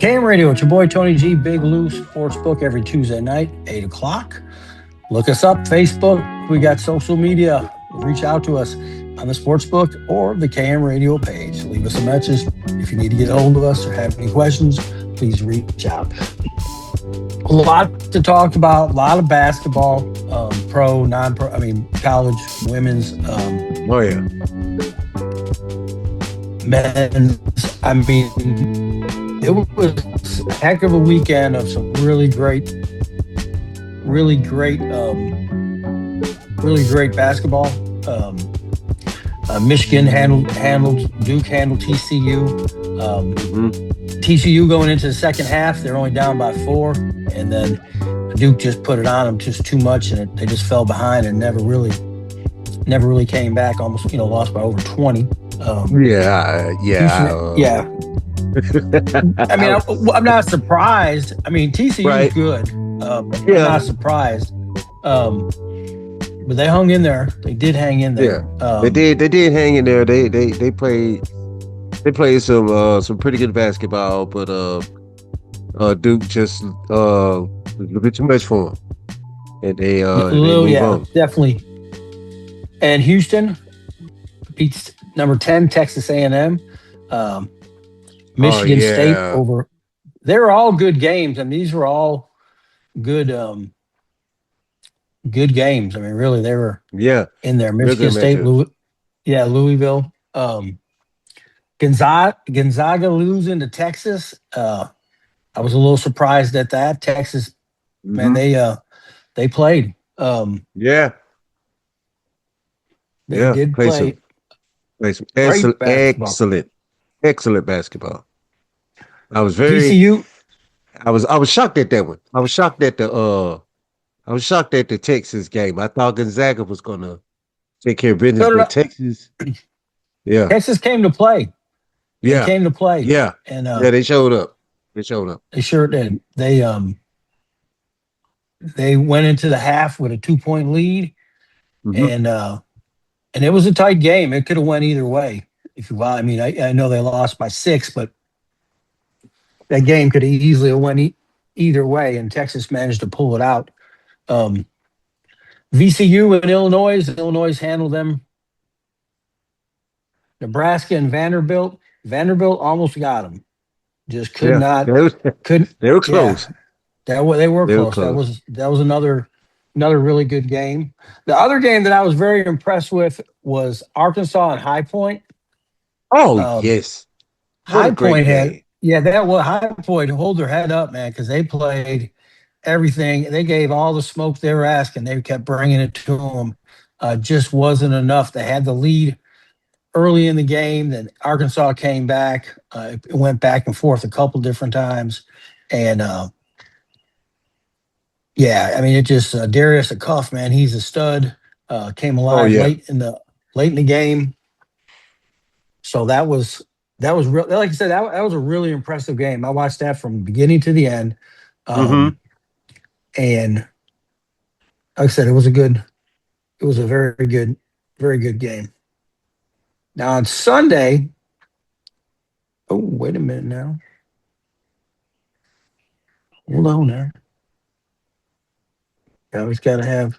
KM Radio, it's your boy Tony G, Big Lou Sportsbook every Tuesday night, 8 o'clock. Look us up, Facebook. We got social media. Reach out to us on the Sportsbook or the KM Radio page. Leave us a message. If you need to get a hold of us or have any questions, please reach out. A lot to talk about, a lot of basketball, pro, non-pro, college, women's, Oh yeah. men's. It was a heck of a weekend of some really great basketball. Michigan handled Duke, handled TCU. TCU going into the second half, they're only down by 4, and then Duke just put it on them just too much, and they just fell behind and never really came back. Almost lost by over 20. Yeah. Yeah. I'm not surprised. TCU Right. is good. I'm Yeah. not surprised. But they hung in there. They did hang in there. They did hang in there. They played some pretty good basketball, but Duke just a little bit too much for them, and they move on. Definitely. And Houston beats number 10 Texas A&M. Michigan State over. They were all good games. These were all good games. Really, they were in there. Michigan State, Louisville. Gonzaga losing to Texas. I was a little surprised at that. Texas, man, they played. They did play. Play some excellent basketball. I was TCU. I was shocked at that one. I was shocked at the Texas game. I thought Gonzaga was gonna take care of business, but Texas, Texas came to play. They came to play. Yeah, and they showed up. They sure did. They went into the half with a 2-point lead, and it was a tight game. It could have went either way. I know they lost by 6, but that game could have easily went either way, and Texas managed to pull it out. VCU and Illinois handled them. Nebraska and Vanderbilt almost got them. Just could not. Couldn't. They were close. They were close. That was another really good game. The other game that I was very impressed with was Arkansas and High Point. Oh, yes. High Point High Point, hold their head up, man, because they played everything. They gave all the smoke they were asking. They kept bringing it to them. Just wasn't enough. They had the lead early in the game. Then Arkansas came back. It went back and forth a couple different times. And, it just Darius Cuff, man, he's a stud. Came alive late in the game. So that was real. Like I said, that was a really impressive game. I watched that from beginning to the end, and like I said, it was a very good game. Now on Sunday, oh wait a minute now, hold on there. I always got to have.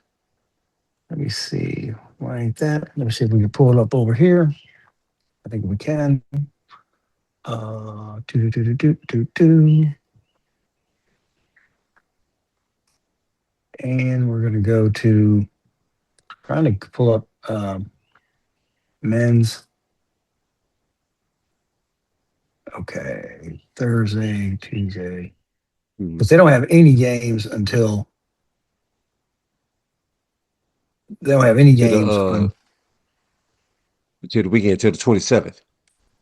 Let me see. Why ain't that? Let me see if we can pull it up over here. I think we can. And we're going to go to trying to pull up men's. Okay, Thursday, Tuesday. But they don't have any games until. They don't have any games until the weekend, until the 27th.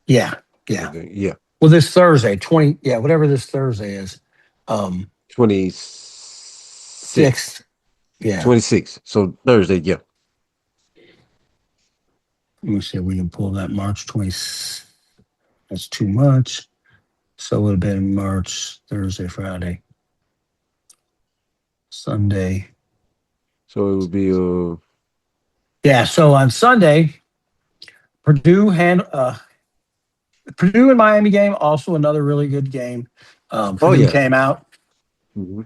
Yeah. Well, this Thursday, whatever this Thursday is. 26th. Yeah. 26th. So Thursday, yeah. Let me see if we can pull that March 20th. That's too much. So it would have been March, Thursday, Friday, Sunday. So it would be so on Sunday, Purdue and Miami game, also another really good game. Oh Purdue yeah. came out. Hmm.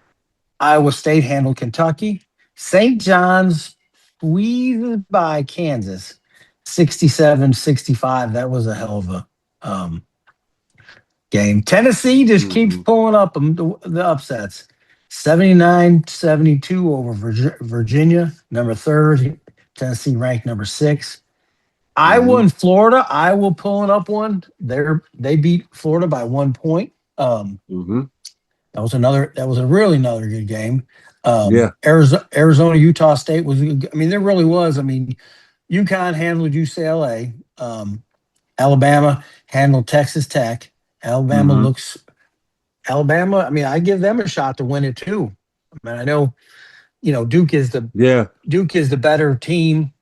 Iowa State handled Kentucky. St. John's squeezed by Kansas, 67-65. That was a hell of a game. Tennessee just keeps Hmm. pulling up the upsets. 79-72 over Virginia, number third. Tennessee ranked number six. Iowa Hmm. and Florida. Iowa pulling up one. They beat Florida by 1 point. Hmm. That was a really another good game. Yeah. Arizona, Utah State was. I mean, there really was. I mean, UConn handled UCLA. Alabama handled Texas Tech. Alabama Hmm. looks Alabama. I mean, I give them a shot to win it too. I mean, I know Yeah. Duke is the better team,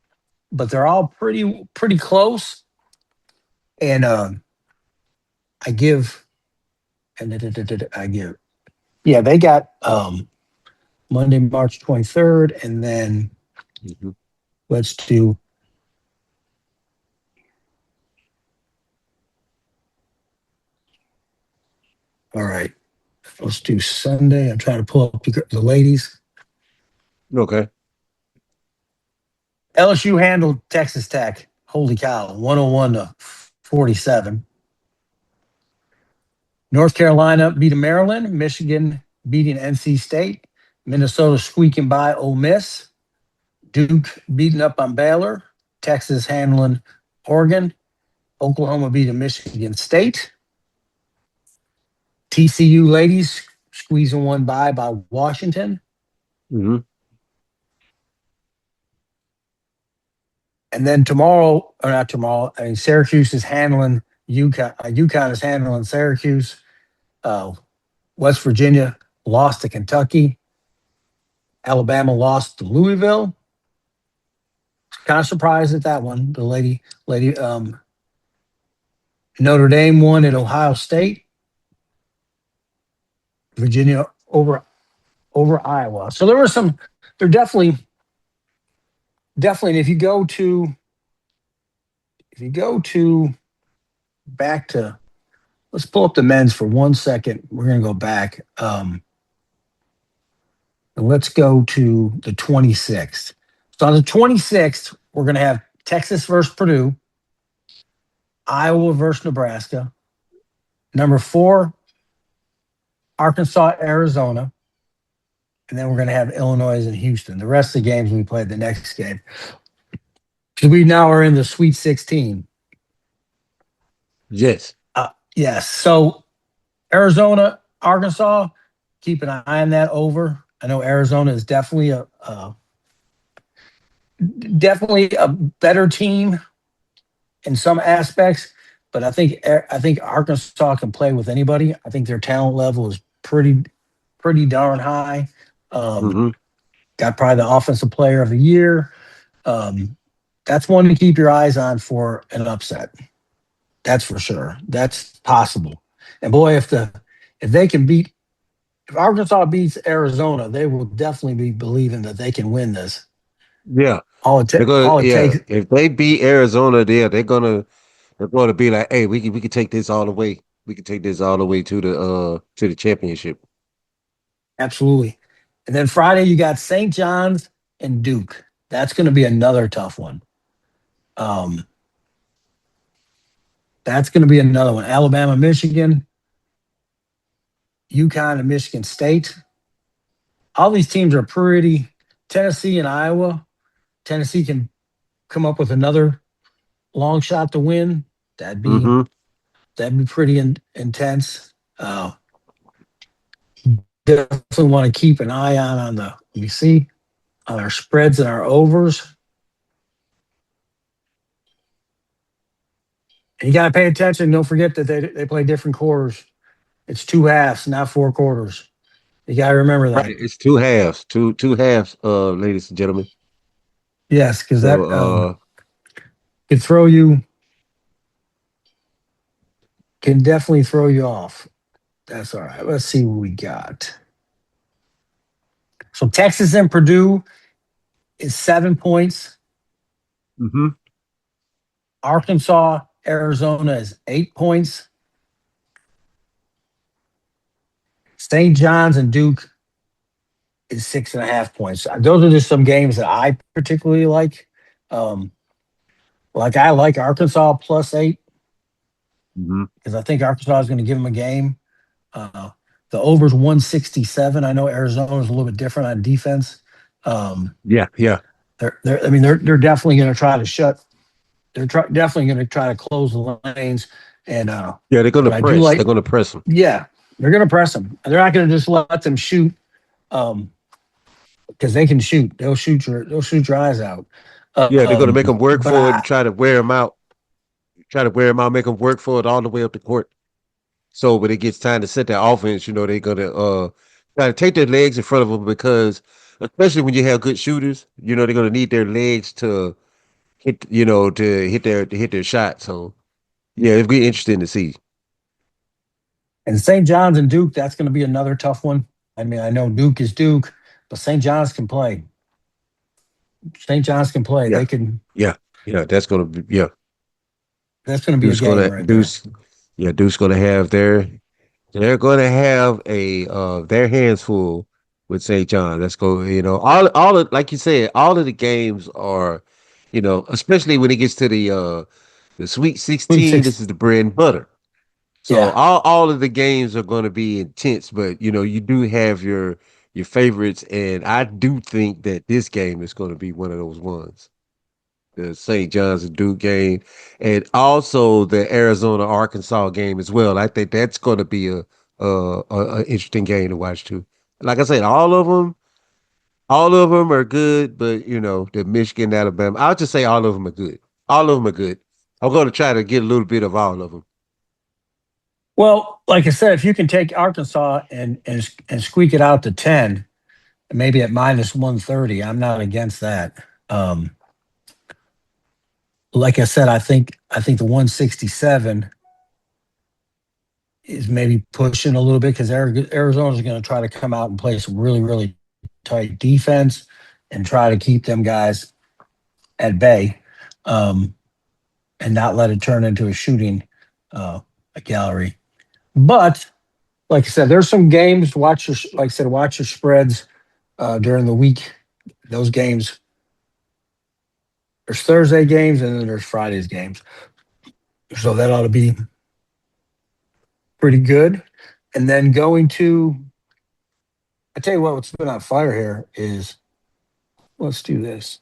but they're all pretty close. And I give I give yeah they got Monday, March 23rd, and then Hmm. let's do all right. Let's do Sunday. I'm trying to pull up the ladies. Okay. LSU handled Texas Tech. Holy cow, 101-47. North Carolina beating Maryland. Michigan beating NC State. Minnesota squeaking by Ole Miss. Duke beating up on Baylor. Texas handling Oregon. Oklahoma beating Michigan State. TCU ladies squeezing one by Washington. Hmm. And then tomorrow, or not tomorrow, I mean, Syracuse is handling UConn. UConn is handling Syracuse. Uh, West Virginia lost to Kentucky. Alabama lost to Louisville. Kind of surprised at that one. The lady, Notre Dame won at Ohio State. Virginia over Iowa. So there were some. There definitely. And if you go to back to, let's pull up the men's for 1 second. We're gonna go back. And let's go to the 26th. So on the 26th, we're gonna have Texas versus Purdue, Iowa versus Nebraska. Number four, Arkansas, Arizona, and then we're going to have Illinois and Houston. The rest of the games we played the next game because we now are in the Sweet 16. Yes. Yes, so Arizona, Arkansas, keep an eye on that over. I know Arizona is definitely a better team in some aspects, but I think Arkansas can play with anybody. I think their talent level is pretty darn high. Um, Hmm. got probably the offensive player of the year. Um, that's one to keep your eyes on for an upset. That's for sure. That's possible. And boy, if they can beat if Arkansas beats Arizona, they will definitely be believing that they can win this. Yeah. All it Yeah, takes if they beat Arizona there, they're gonna be like, hey, we can take this all the way. We can take this all the way to the championship. absolutely. And then Friday you got St. John's and Duke. That's going to be another tough one. Um, that's going to be another one. Alabama, Michigan, UConn, and Michigan State. All these teams are pretty. Tennessee and Iowa. Tennessee can come up with another long shot to win. That'd be Hmm. that'd be pretty intense. Definitely want to keep an eye on the you see on our spreads and our overs. And you got to pay attention. Don't forget that they play different quarters. It's two halves, not four quarters. You got to remember Right. that. It's two halves, two halves, ladies and gentlemen. Yes, because So that can throw you can definitely throw you off. That's all right. Let's see what we got. So Texas and Purdue is 7 points. hmm Arkansas, Arizona is 8 points. St. John's and Duke is 6.5 points. Those are just some games that I particularly like. Um, like I like Arkansas +8 Hmm. because I think Arkansas is going to give them a game. Uh, the over's 167. I know Arizona's a little bit different on defense. Um, Yeah, yeah, I mean, they're definitely going to try to shut. Definitely going to try to close the lanes. And yeah. They're gonna but I do press. They're like, gonna press them. yeah, they're going to press them. They're not going to just let them shoot. Because they can shoot. They'll shoot your eyes out. Yeah, they're gonna make them work But for it and try to wear them out. Try to wear them out, make them work for it all the way up the court. So when it gets time to set their offense, they're gonna try to take their legs in front of them because, especially when you have good shooters, they're gonna need their legs to hit, to hit their shot. So yeah, it'll be interesting to see. and St. John's and Duke, that's going to be another tough one. I mean, I know Duke is Duke, but St. John's can play. St. John's can play. Yeah, They can. yeah, yeah. That's gonna be yeah. That's going to be a Duke's game gonna right there. Duke's yeah. Duke's gonna have their They're gonna have a their hands full with St. John. Let's go. All of like you said, all of the games are, especially when it gets to the Sweet Sweet 16. This six. is the bread and butter. So Yeah. all of the games are going to be intense, but you do have your favorites, and I do think that this game is going to be one of those ones, the St. John's and Duke game, and also the Arizona Arkansas game as well. I think that's going to be a interesting game to watch too. Like I said, all of them are good, but the Michigan, Alabama, I'll just say all of them are good. All of them are good. I'm going to try to get a little bit of all of them. Well, like I said, if you can take Arkansas and squeak it out to 10, maybe at -130, I'm not against that. Like I said, I think the 167 is maybe pushing a little bit because Arizona's going to try to come out and play some really, really tight defense and try to keep them guys at bay, um, and not let it turn into a shooting a gallery. But like I said, there's some games. Watch your spreads during the week. Those games. There's Thursday games and then there's Friday's games. So that ought to be pretty good. And then going to, I tell you what's been on fire here is let's do this.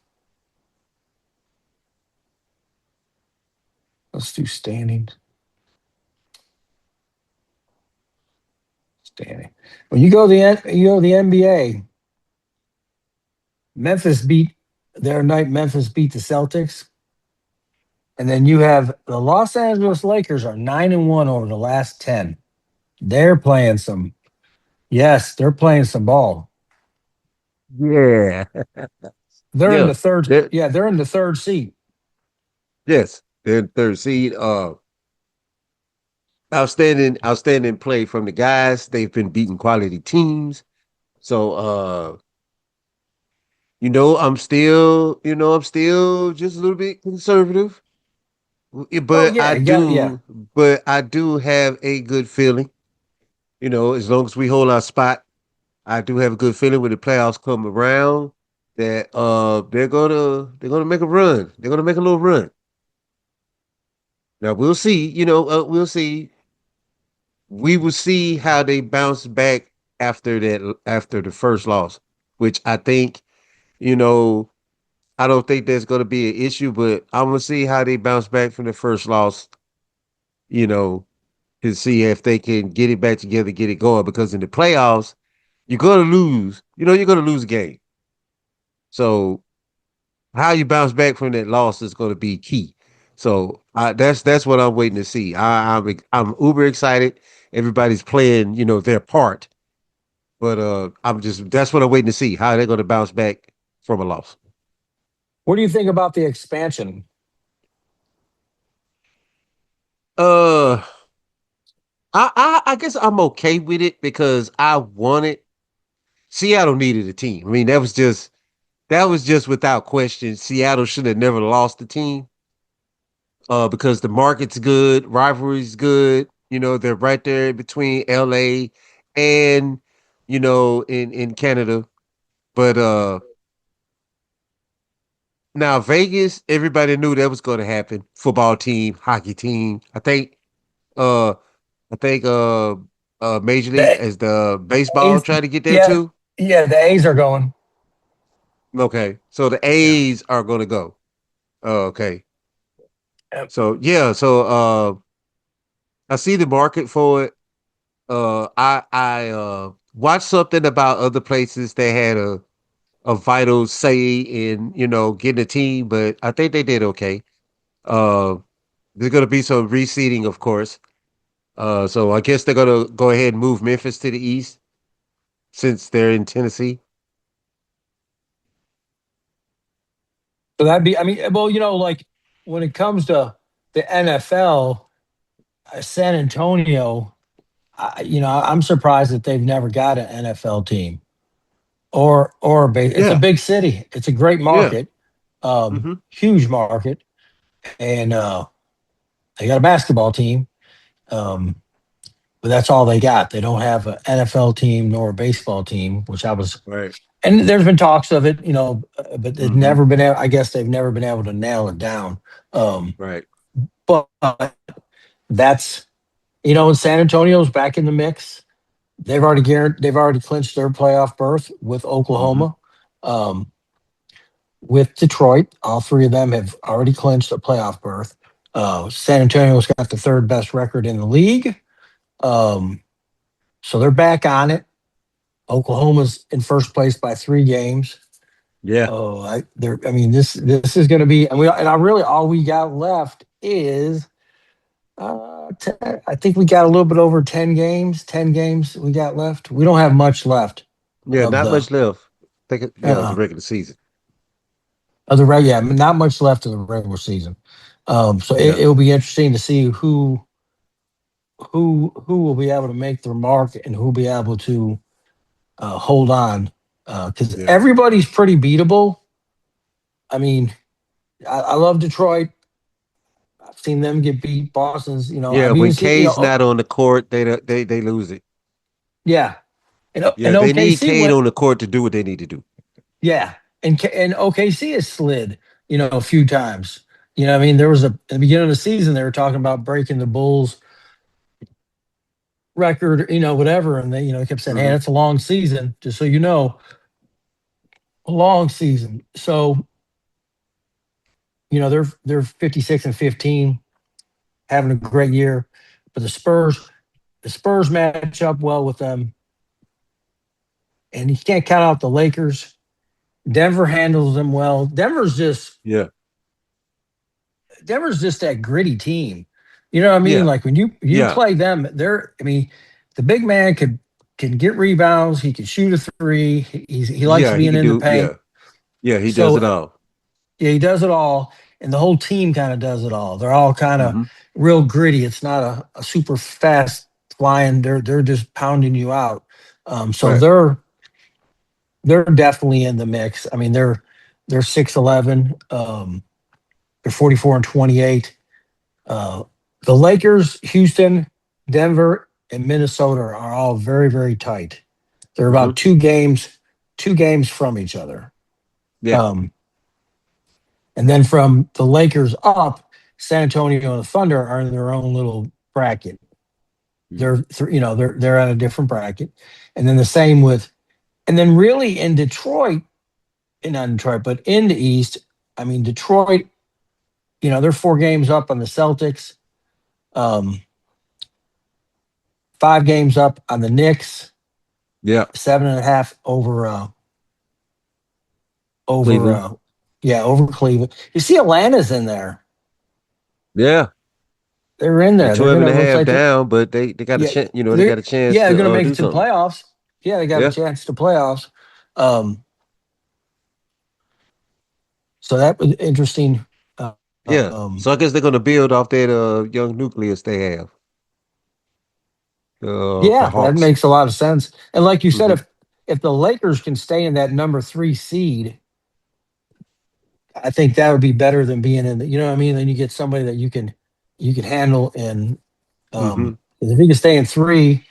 Let's do standings. Standing. When you go to the NBA, Memphis beat their night. Memphis beat the Celtics, and then you have the Los Angeles Lakers are 9-1 over the last 10. They're playing some. Yes, they're playing some ball. Yeah, They're in yeah. the third. They're, Yeah, they're in the third seat. yes, they're in third seed. Outstanding play from the guys. They've been beating quality teams. So I'm still just a little bit conservative. Oh But yeah, I you got yeah. do but I do have a good feeling. As long as we hold our spot, I do have a good feeling when the playoffs come around that they're gonna make a run. They're gonna make a little run. Now we'll see, we'll see. We will see how they bounce back after the first loss, which I think, you know, I don't think there's going to be an issue, but I'm going to see how they bounce back from the first loss, you know, to see if they can get it back together, get it going. Because in the playoffs, you're going to lose. You're going to lose a game. So how you bounce back from that loss is going to be key. So that's what I'm waiting to see. I'm uber excited. Everybody's playing, their part, but that's what I'm waiting to see how they're going to bounce back from a loss. What do you think about the expansion? Uh, I guess I'm okay with it because I wanted Seattle needed a team. I mean, that was just without question. Seattle should have never lost the team. Because the market's good, rivalry's good. They're right there between LA and in Canada. But now Vegas, everybody knew that was going to happen. Football team, hockey team. Uh I think Major League The as the baseball A's, trying to get there yeah, too. yeah, the A's are going. Okay. So the Yeah. A's are going to go. Oh, okay. Yep. So yeah, I see the market for it. I watched something about other places that had a vital say in, getting a team, but I think they did okay. Uh there's gonna be some reseeding, of course. So I guess they're gonna go ahead and move Memphis to the east since they're in Tennessee. So that'd be, I mean, well, like when it comes to the NFL, San Antonio, I'm surprised that they've never got an NFL team it's a Yeah, big city. It's a great yeah. market, Hmm. huge market, and they got a basketball team. Um, but that's all they got. They don't have an NFL team nor a baseball team, which I was. Right. And there's been talks of it, but they've Hmm. never been. I guess they've never been able to nail it down. Um, Right. but that's San Antonio's back in the mix. They've already clinched their playoff berth with Hmm. Oklahoma, um, with Detroit. All three of them have already clinched a playoff berth. San Antonio's got the third best record in the league, um, so they're back on it. Oklahoma's in first place by 3 games. Yeah. Oh, I mean, this is going to be, and I really all we got left is, I think we got a little bit over 10 games. 10 games we got left. We don't have much left Yeah, of not the much left. The uh regular season. yeah, not much left of the regular season. So Yeah. it'll be interesting to see who will be able to make their mark and who will be able to hold on, because Yeah. everybody's pretty beatable. I mean, I love Detroit. I've seen them get beat. Boston's, Yeah, I've when even seen, Cade's not on the court, they lose it. yeah, Yeah, and they need OKC Cade went, on the court to do what they need to do. yeah, and OKC has slid, a few times. I mean, there was at the beginning of the season they were talking about breaking the Bulls record, whatever, and they, kept saying, "Hey, Hmm. that's a long season." Just so you know, a long season. So they're 56-15, having a great year, but the Spurs match up well with them, and you can't count out the Lakers. Denver handles them well. Yeah. Denver's just that gritty team. You know what I mean? Yeah. Like when you Yeah. play them, I mean, the big man can get rebounds. He can shoot a three. He likes Yeah, he being can in the do, paint. yeah. Yeah, he does So it all. yeah, he does it all, and the whole team kind of does it all. They're all kind of Hmm. real gritty. It's not a super fast flying. They're just pounding you out. So Right. they're definitely in the mix. I mean, they're 6-11. They're 44-28. Uh, the Lakers, Houston, Denver, and Minnesota are all very, very tight. They're Hmm. about two games from each other. Yeah. Um, and then from the Lakers up, San Antonio and the Thunder are in their own little bracket. Hmm. They're on a different bracket. And then the same with, and then really in Detroit, not in Detroit, but in the East, I mean, Detroit, they're 4 games up on the Celtics, um, 5 games up on the Knicks, Yeah. 7.5 over Cleveland. yeah, over Cleveland. You see Atlanta's in there. Yeah. They're in They're there. They're 12 and gonna a looks half like they're down, but they got a yeah, chance, they they're got a chance yeah, they're to gonna make do it to the something. playoffs. Yeah, they got a Yeah. chance to playoffs. Um, so that was interesting. Uh, Yeah. um, So I guess they're gonna build off that young nucleus they have. The yeah, that Hawks. makes a lot of sense. And like you said, Hmm. if the Lakers can stay in that number 3 seed, I think that would be better than being in the, you know what I mean? Then you get somebody that you can handle, and Hmm. 'cause if he can stay in three,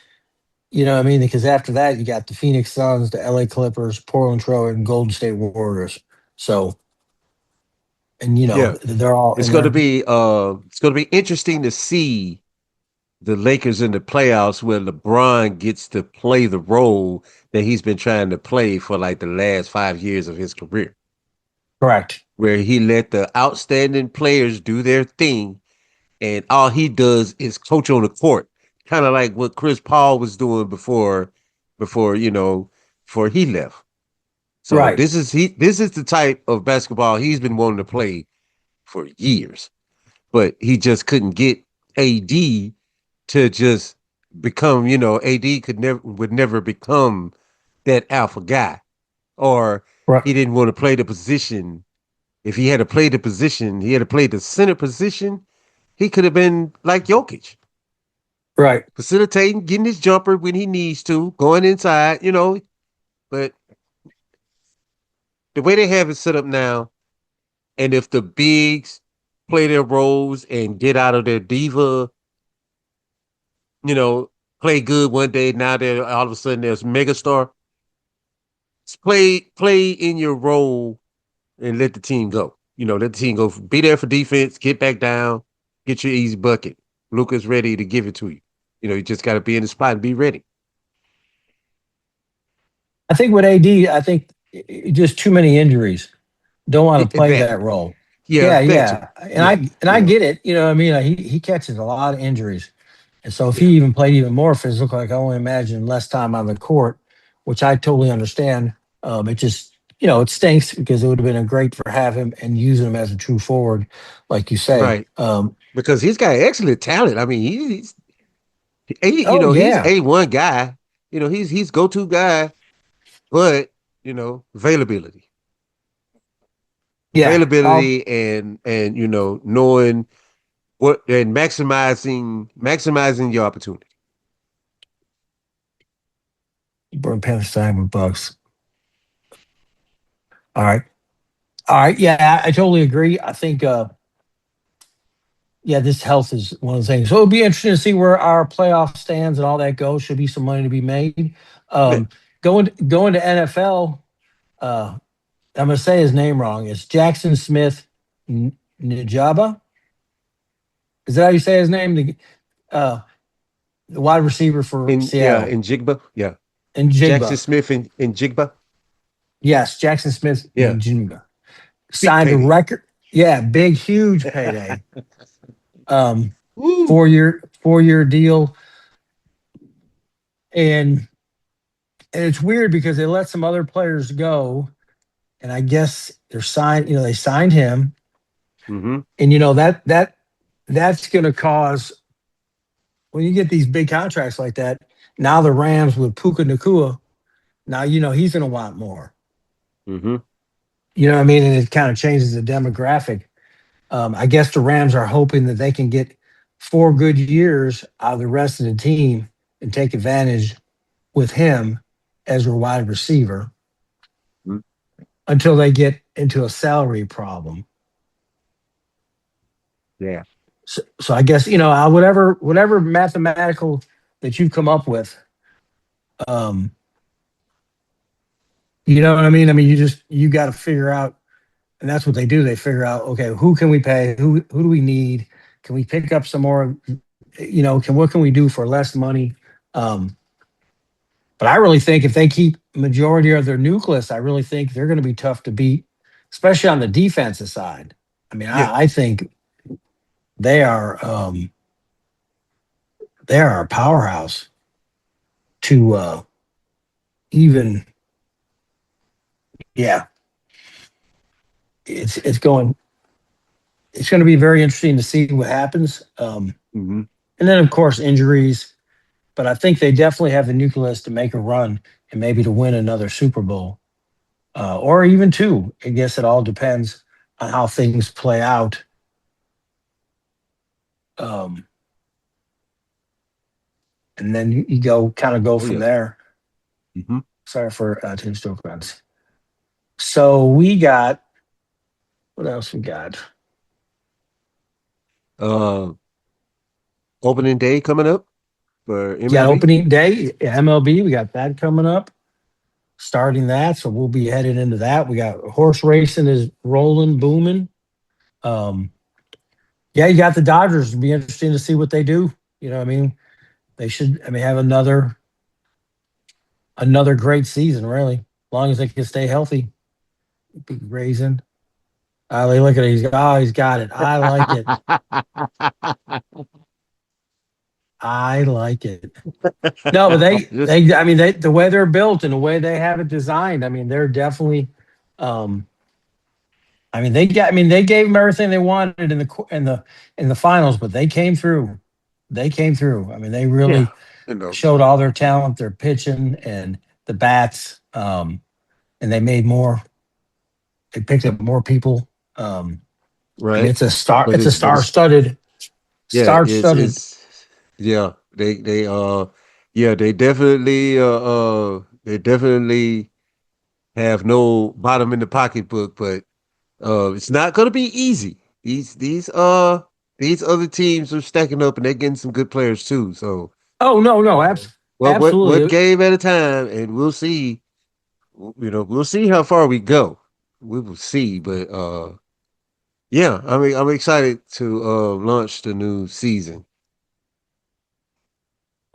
You know what I mean? Because after that, you got the Phoenix Suns, the LA Clippers, Portland Trail, and Golden State Warriors. So, and Yeah. they're all It's and gonna they're be interesting to see the Lakers in the playoffs where LeBron gets to play the role that he's been trying to play for like the last 5 years of his career, correct. where he let the outstanding players do their thing and all he does is coach on the court, kind of like what Chris Paul was doing before before he left. So Right. this is the type of basketball he's been wanting to play for years, but he just couldn't get AD to just become, AD would never become that alpha guy, or Right. he didn't want to play the position. If he had to play the position, he had to play the center position. He could have been like Jokic, Right. facilitating, getting his jumper when he needs to, going inside. But the way they have it set up now, and if the bigs play their roles and get out of their diva, you know, play good one day, now they're all of a sudden there's megastar. Play in your role and let the team go. Let the team go. Be there for defense. Get back down. Get your easy bucket. Luka's ready to give it to you. You just got to be in the spot and be ready. I think with AD, I think just too many injuries. Don't want to play That, that role. yeah, Yeah, that too. yeah, and I Yeah, and I get it. You know, what I mean, he catches a lot of injuries, and so if he yeah, even played even more physical, I can only imagine less time on the court, which I totally understand. It just it stinks because it would have been a great for have him and using him as a true forward, like you say. right. Because he's got excellent talent. I mean, Oh he's yeah, A1 guy. He's go to guy, but availability, yeah. I'll and knowing what and maximizing your opportunity. burn Panthers time with Bucks. All right, all right. Yeah, I totally agree. I think. Yeah, this health is one of the things. So it'll be interesting to see where our playoff stands and all that goes. Should be some money to be made. Yeah. Going to NFL. I'm gonna say his name wrong. It's Jackson Smith Njaba. Is that how you say his name? Uh, the wide receiver for Seattle In Jigba, yeah. and Jackson Jigba. Smith in Jigba, Yes, Jackson Smith yeah. Njigba Big signed a payday. record. Yeah, big, huge payday. Um, Woo. 4-year deal, and it's weird because they let some other players go, and I guess they're signed. They signed him, Mm-hmm. and that's going to cause when you get these big contracts like that. Now the Rams with Puka Nakua, now he's going to want more. Mm-hmm. You know what I mean? And it kind of changes the demographic. I guess the Rams are hoping that they can get 4 good years out of the rest of the team and take advantage with him as a wide receiver Mm-hmm. until they get into a salary problem. Yeah. So I guess whatever mathematical that you've come up with, um, you know what I mean. I mean, you got to figure out, and that's what they do. They figure out, okay, who can we pay? Who do we need? Can we pick up some more? What can we do for less money? Um, but I really think if they keep majority of their nucleus, I really think they're going to be tough to beat, especially on the defensive side. I mean, Yeah. I think they are they are a powerhouse to even yeah. It's going to be very interesting to see what happens. Mm-hmm. And then of course injuries, but I think they definitely have the nucleus to make a run and maybe to win another Super Bowl or even two. I guess it all depends on how things play out. Um, and then you go kind of go Oh from yeah. there. Mm-hmm. Sorry for two stroke runs. So we got what else we got? Uh, Opening day coming up. for got MLB. opening day, MLB. We got that coming up, starting that. So we'll be headed into that. We got horse racing is rolling, booming. Um, yeah, you got the Dodgers. It'll be interesting to see what they do. You know, what I mean, they should. I mean, have another great season. Really, as long as they can stay healthy. Be raising. Look at it. He's got it. I like it. I like it. No, but Just I mean, the way they're built and the way they have it designed. I mean, they're definitely. Um, I mean, they gave them everything they wanted in the finals, but they came through. They came through. I mean, they yeah, really you know, showed all their talent, their pitching and the bats. And they made more. They picked up more people. I mean, right. It's a But it's yeah, star studded. yeah. Yeah, they definitely have no bottom in the pocketbook, but it's not gonna be easy. These other teams are stacking up and they're getting some good players too. So Oh no, no, what absolutely. game at a time, and we'll see. We'll see how far we go. We will see, but yeah, I mean, I'm excited to launch the new season.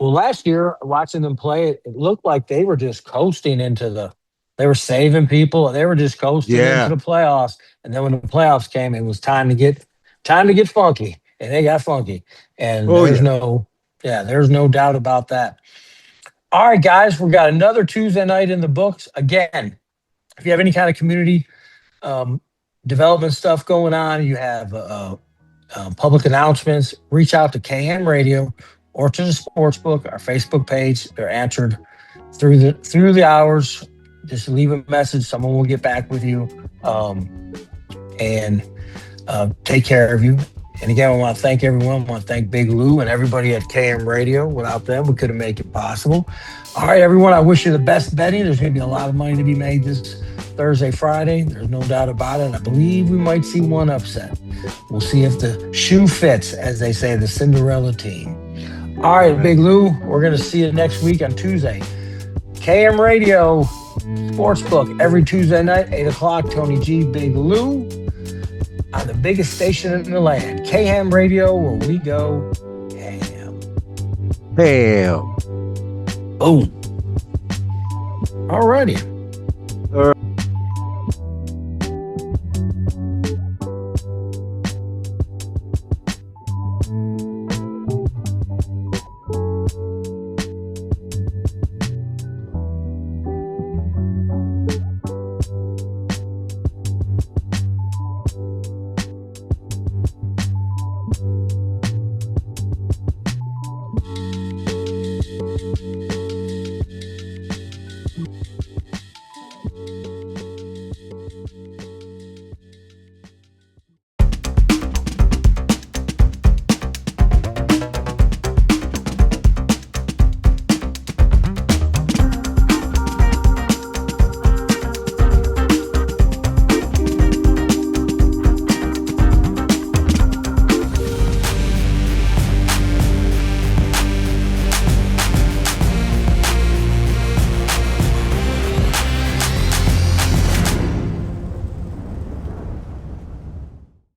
Well, last year watching them play, it looked like they were just coasting into the. They were saving people. They were just coasting into Yeah. the playoffs. And then when the playoffs came, it was time to get funky, and they got funky. And Oh yeah. there's no doubt about that. All right, guys, we got another Tuesday night in the books. Again, if you have any kind of community um, development stuff going on, you have public announcements, reach out to KM Radio or to the Sportsbook, our Facebook page. They're answered through the hours. Just leave a message. Someone will get back with you and take care of you. And again, I want to thank everyone. I want to thank Big Lou and everybody at KM Radio. Without them, we couldn't make it possible. All right, everyone, I wish you the best betting. There's going to be a lot of money to be made this Thursday, Friday. There's no doubt about it. And I believe we might see one upset. We'll see if the shoe fits, as they say, the Cinderella team. All right, Big Lou, we're going to see you next week on Tuesday. KM Radio Sportsbook every Tuesday night, 8 o'clock. Tony G, Big Lou on the biggest station in the land, KM Radio, where we go ham. Bam. Boom. All righty.